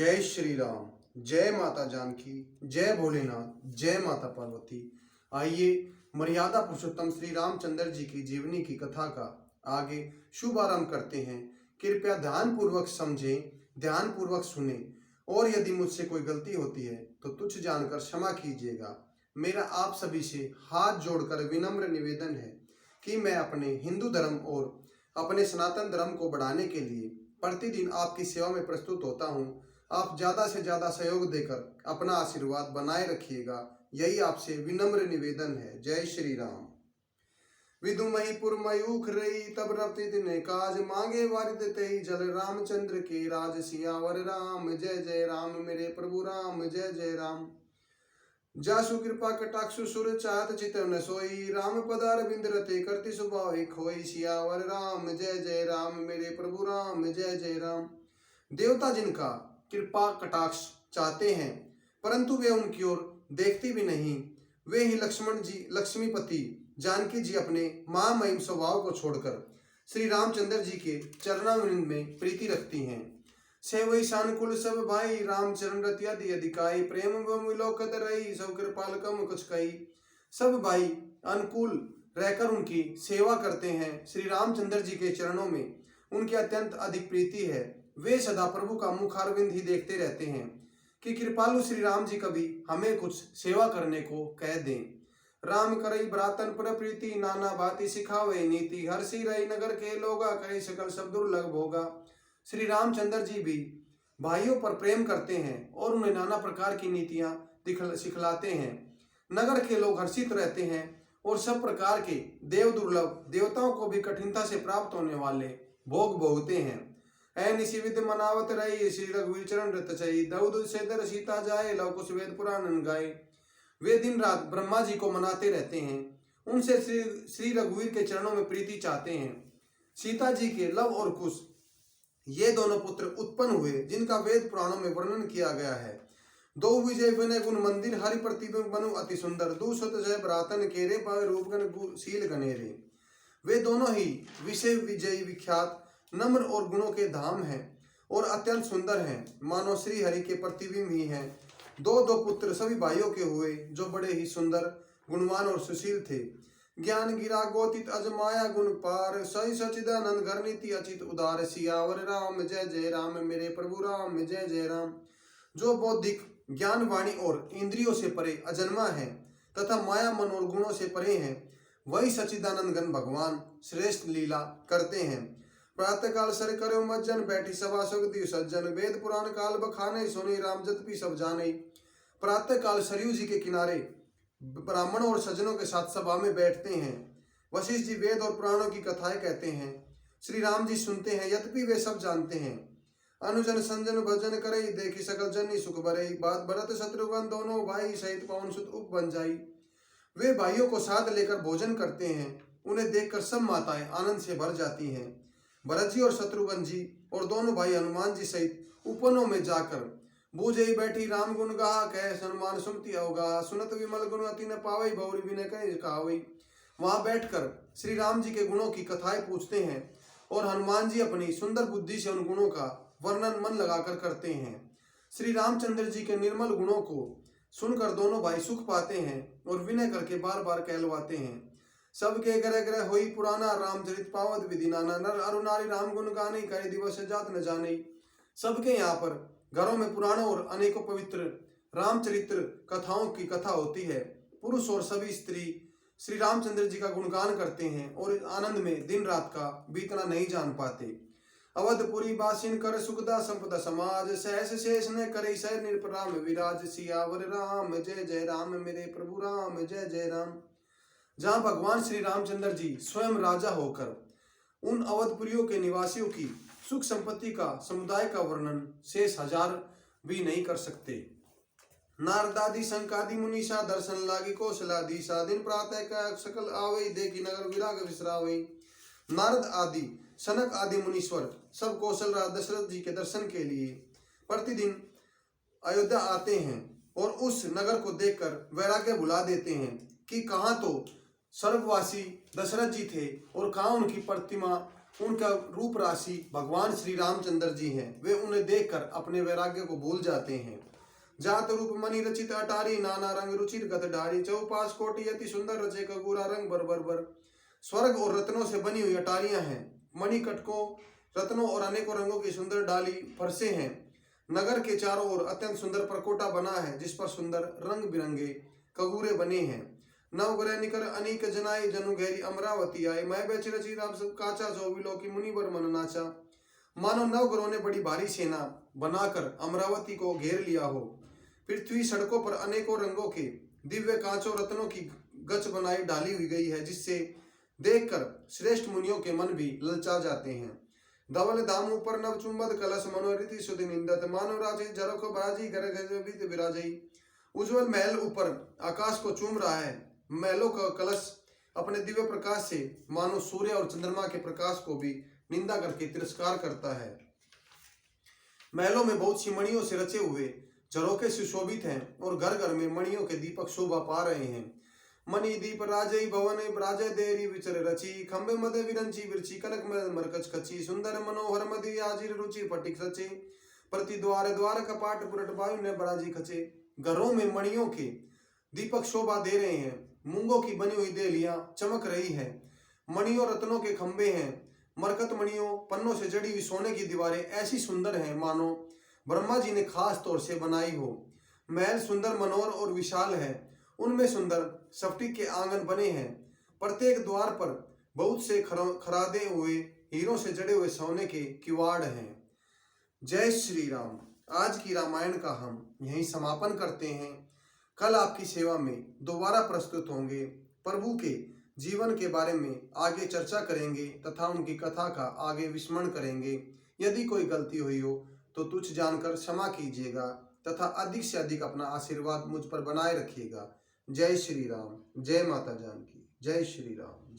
जय श्री राम। जय माता जानकी। जय भोलेनाथ। जय माता पार्वती। आइए मर्यादा पुरुषोत्तम श्री रामचंद्र जी की जीवनी की कथा का आगे शुभ आरंभ करते हैं। कृपया ध्यान पूर्वक समझें, ध्यान पूर्वक सुने और यदि मुझसे कोई गलती होती है तो तुच्छ जानकर क्षमा कीजिएगा। मेरा आप सभी से हाथ जोड़कर विनम्र निवेदन है कि मैं अपने हिंदू धर्म और अपने सनातन धर्म को बढ़ाने के लिए प्रतिदिन आपकी सेवा में प्रस्तुत होता हूँ। आप ज़्यादा से ज़्यादा सहयोग देकर अपना आशीर्वाद बनाए रखिएगा, यही आपसे विनम्र निवेदन है। जय श्री राम। विदुमही पुरमयूख रही तब रति दिन काज, मांगे वारिद तेई जल रामचंद्र के राज। सियावर राम जय जय राम, मेरे प्रभु राम जय जय राम। जासु कृपा कटाक्षु सुर चाहत चितवन सोई, राम पदार बिंद रते करति सुभाव खोई। सियावर राम जय जय राम, मेरे प्रभु राम जय जय राम। देवता जिनका कृपा कटाक्ष चाहते हैं परंतु वे उनकी ओर देखते भी नहीं, वे ही लक्ष्मण जी, लक्ष्मीपति जानकी जी अपने महामहिम स्वभाव को छोड़कर श्री रामचंद्र जी के चरणारविंद में प्रीति रखती हैं। सेवई सानुकूल सब भाई, रामचरण रति यदि अधिकाई। प्रेम विलोकत रही सब कृपाल कम कुछ कही। सब भाई अनुकूल रहकर उनकी सेवा करते हैं। श्री रामचंद्र जी के चरणों में उनकी अत्यंत अधिक प्रीति है। वे सदा प्रभु का मुखारविंद ही देखते रहते हैं कि कृपालु श्री राम जी कभी हमें कुछ सेवा करने को कह दें। राम करई भ्रातन पर प्रीति, नाना भांति सिखावे नीति। हर्षि रही नगर के लोगा, करे सकल सब दुर्लभ भोगा। श्री रामचंद्र जी भी भाइयों पर प्रेम करते हैं और उन्हें नाना प्रकार की नीतियां सिखलाते हैं। नगर के लोग हर्षित रहते हैं और सब प्रकार के देव दुर्लभ देवताओं को भी कठिनता से प्राप्त होने वाले भोग भोगते हैं। ऐसी विधि मनावत रही श्री रघुवीर चरण रत चई। दऊद से दर सीता जाए, लव कुश वेद पुराण गाए। वे दिन रात ब्रह्मा जी को मनाते रहते हैं, उनसे श्री रघुवीर के चरणों में प्रीति चाहते हैं। सीता जी के लव और कुश ये दोनों पुत्र उत्पन्न हुए जिनका वेद पुराणों में वर्णन किया गया है। दो विजय विनय गुण मंदिर, हरि प्रतिबिंब बनु अति सुंदर। दूसत जय भ्रातन केरे, पावे रूप गण शील गनेरे। वे दोनों ही विषय विजयी विख्यात नम्र और गुणों के धाम हैं और अत्यंत सुंदर हैं, मानो श्री हरि के प्रतिबिंब ही हैं। दो दो पुत्र सभी भाइयों के हुए जो बड़े ही सुंदर, गुणवान और सुशील थे। ज्ञान गिरा गोतित अजमाया गुण पार, सही सचिदानंद घर नीति अचित उदार। सियावर राम जय जय राम, मेरे प्रभु राम जय जय राम। जो बौद्धिक ज्ञान वाणी और इंद्रियों से परे अजन्मा है तथा माया मन और गुणों से परे हैं, वही सचिदानंद घन भगवान श्रेष्ठ लीला करते हैं। प्रातः काल सर करो मज्जन, बैठी सभा सुख दिव सज्जन। वेद पुराण काल बखाने, सुनी राम जत पी सब जाने। प्रातः काल सरयू जी के किनारे ब्राह्मणों और सज्जनों के साथ सभा में बैठते हैं। वशिष्ठ जी वेद और पुराणों की कथाएं कहते हैं, श्री राम जी सुनते हैं, यद्यपि वे सब जानते हैं। अनुजन संजन भजन करे, देखी सकल जनी सुख भरे। बात भरत शत्रुघ्न दोनों भाई, सहित पवन सुत उप बन जाई। वे भाइयों को साथ लेकर भोजन करते हैं, उन्हें देखकर सब माताएं आनंद से भर जाती हैं। भरत जी और शत्रुघ्न जी और दोनों भाई हनुमान जी सहित उपवनों में जाकर बूझे बैठी राम गुण गाहा, कह हनुमान सुनती अवगा। सुनत विमल गुण अति न पावई, भौरी विनय कहि कहावई। वहां बैठकर श्री राम जी के गुणों की कथाएं पूछते हैं और हनुमान जी अपनी सुंदर बुद्धि से उन गुणों का वर्णन मन लगाकर करते हैं। श्री रामचंद्र जी के निर्मल गुणों को सुनकर दोनों भाई सुख पाते हैं और विनय करके बार बार कहलवाते हैं। सबके ग्रह ग्रह होई पुराना, रामचरित पावत विधि नाना। नर अरु नारी राम गुण गाने, करे दिवस जात न जाने। सबके यहाँ पर घरों में पुराणों और अनेकों पवित्र रामचरित्र कथाओं की कथा होती है। पुरुष और सभी स्त्री श्री रामचंद्र जी का गुणगान करते हैं और आनंद में दिन रात का बीतना नहीं जान पाते। अवधपुरी बासिन कर सुखदा संपदा समाज, सहस शेष न करे सह निरपराम विराज। सियावर राम जय जय राम, मेरे प्रभु राम जय जय राम। जहाँ भगवान श्री रामचंद्र जी स्वयं राजा होकर उन अवधपुरियों के निवासियों की सुख संपत्ति का समुदाय का वर्णन शेष हजार भी नहीं कर सकते। नारदादि संकादि मुनीषा, दर्शन लागी कौशला दिशा। दिन प्रातः का सकल आवई, देखी नगर विराग विसरावई। नारद आदि सनक आदि मुनीश्वर सब कौशल राज दशरथ जी के दर्शन के लिए प्रतिदिन अयोध्या आते हैं और उस नगर को देखकर वैराग्य भुला देते हैं कि कहाँ तो स्वर्गवासी दशरथ जी थे और कहाँ उनकी प्रतिमा उनका रूप राशि भगवान श्री रामचंद्र जी हैं। वे उन्हें देखकर अपने वैराग्य को भूल जाते हैं। जात रूप मणि रचित अटारी, नाना रंग रुचिर गत ढारी, चौपाश कोटि अति सुंदर रचे कगुरा रंग बर बर बर। स्वर्ग और रत्नों से बनी हुई अटारियां हैं। मणि कटकों, रत्नों और अनेकों रंगों की सुंदर डाली फरसे हैं। नगर के चारों ओर अत्यंत सुंदर परकोटा बना है, जिस पर सुंदर रंग बिरंगे कगूरे बने हैं। नवग्रह निकर अनेक जनाई, जनु गहरी अमरावती आए, मैं बेच रची राम सब काचा, चौबिलों की मुनि बर मन नाचा। मानो नवग्रहों ने बड़ी भारी सेना बनाकर अमरावती को घेर लिया हो। पृथ्वी सड़कों पर अनेकों रंगों के दिव्य कांचों रत्नों की गच बनाई डाली हुई गई है, जिससे देखकर श्रेष्ठ मुनियों के मन भी ललचा जाते हैं। धवल धाम ऊपर नव चुंबद कलश, मनोरीति सुधि निंदत, मानव राजे जरख बाजी घर घर विराजई। उज्जवल महल ऊपर आकाश को चूम रहा है। महलों का कलश अपने दिव्य प्रकाश से मानो सूर्य और चंद्रमा के प्रकाश को भी निंदा करके तिरस्कार करता है। महलों में बहुत सी मणियों से रचे हुए झरोखे सुशोभित हैं और घर घर में मणियों के दीपक शोभा पा रहे हैं। मणि दीप राजई भवन राजय देरी विचर रची, खंबे मद विरंची विरची, कनक मरकच खची, सुंदर मनोहर मदि आजिर रुचि पटिक सचे, प्रति द्वार द्वार कपाट पुरट वायु ने बराजी खचे। घरों में मणियों के दीपक शोभा दे रहे हैं। मूंगों की बनी हुई देलियां चमक रही है। मणियों रत्नों के खंबे हैं। मरकत मणियों पन्नों से जड़ी हुई सोने की दीवारें ऐसी सुंदर हैं मानो ब्रह्मा जी ने खास तौर से बनाई हो। महल सुंदर मनोहर और विशाल है। उनमें सुंदर स्फटिक के आंगन बने हैं। प्रत्येक द्वार पर बहुत से खरादे हुए हीरों से जड़े हुए सोने के किवाड़ हैं। जय श्री राम। आज की रामायण का हम यहीं समापन करते हैं। कल आपकी सेवा में दोबारा प्रस्तुत होंगे। प्रभु के जीवन के बारे में आगे चर्चा करेंगे तथा उनकी कथा का आगे विस्मरण करेंगे। यदि कोई गलती हुई हो तो तुच्छ जानकर क्षमा कीजिएगा तथा अधिक से अधिक अपना आशीर्वाद मुझ पर बनाए रखिएगा। जय श्री राम। जय माता जानकी। जय श्री राम।